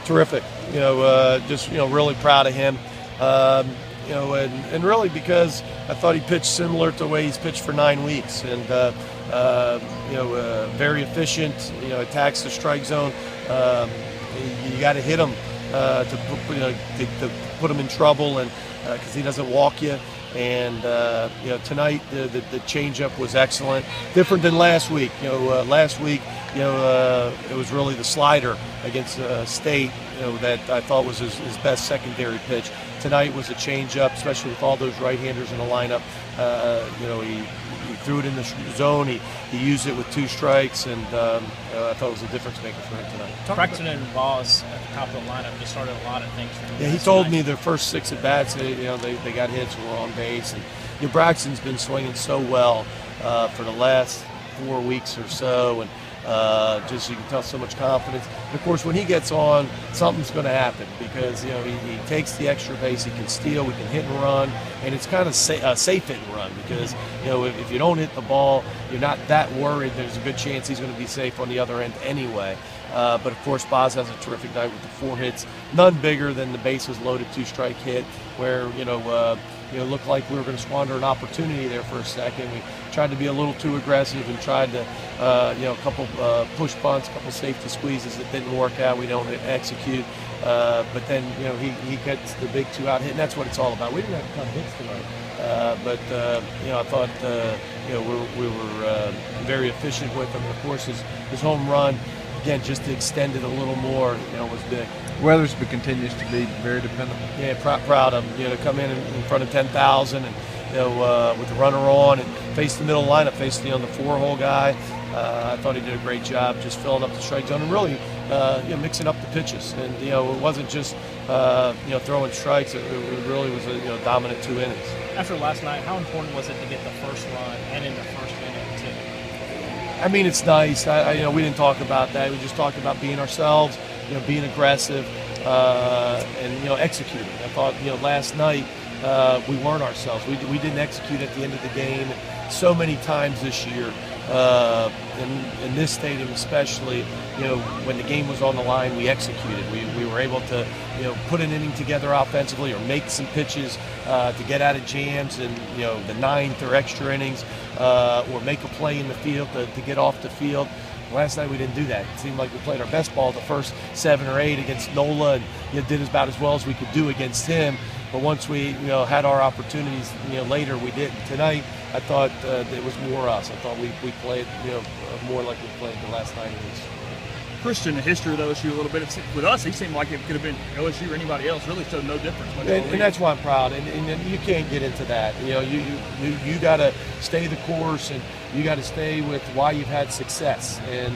terrific. Just really proud of him. And really because I thought he pitched similar to the way he's pitched for 9 weeks, and very efficient. Attacks the strike zone. You got to hit him to put him in trouble, and because he doesn't walk you. And tonight the changeup was excellent, different than last week. Last week it was really the slider against State that I thought was his best secondary pitch. Tonight was a changeup, especially with all those right-handers in the lineup. He threw it in the zone. He used it with 2 strikes, and I thought it was a difference maker for him tonight. Braxton and Voss at the top of the lineup just started a lot of things for him. Yeah, he told me their first 6 at bats, they got hits, were on base, and Braxton's been swinging so well for the last 4 weeks or so, and just you can tell so much confidence. And of course, when he gets on, something's going to happen because he takes the extra base, he can steal, we can hit and run, and it's kind of safe hit and run because if you don't hit the ball, you're not that worried. There's a good chance he's going to be safe on the other end anyway. But of course, Boz has a terrific night with the 4 hits, none bigger than the bases loaded 2-strike hit, where looked like we were going to squander an opportunity there for a second. We tried to be a little too aggressive and tried to, a couple push bunts, a couple safety squeezes that didn't work out. We don't execute, but then he gets the big 2-out hit, and that's what it's all about. We didn't have a ton of hits tonight, but I thought we were very efficient with him. Of course, his home run, again, just to extend it a little more, was big. Weathersby continues to be very dependable. Yeah, proud of him. To come in front of 10,000 and with the runner on and face the middle lineup, face the 4-hole guy. I thought he did a great job just filling up the strike zone and really mixing up the pitches. And it wasn't just throwing strikes. It really was a dominant 2 innings. After last night, how important was it to get the first run and in the first inning too? I mean, it's nice. We didn't talk about that. We just talked about being ourselves, being aggressive, and executing. I thought last night we weren't ourselves. We didn't execute at the end of the game so many times this year. In this stadium especially, when the game was on the line, we executed. We were able to, put an inning together offensively or make some pitches to get out of jams in, the 9th or extra innings, or make a play in the field to get off the field. Last night we didn't do that. It seemed like we played our best ball the first 7 or 8 against Nola and did about as well as we could do against him. But once we had our opportunities later, we didn't. Tonight I thought it was more us. I thought we played more like we played the last 9 innings. Christian, the history of LSU a little bit. With us, he seemed like it could have been LSU or anybody else. Really showed no difference. And that's why I'm proud. And you can't get into that. You got to stay the course, and you got to stay with why you've had success. And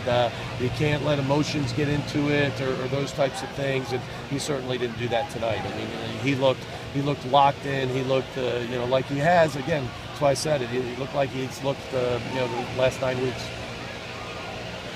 you can't let emotions get into it or those types of things. And he certainly didn't do that tonight. I mean, he looked locked in. He looked like he has. Again, that's why I said it. He looked like he's looked the last 9 weeks.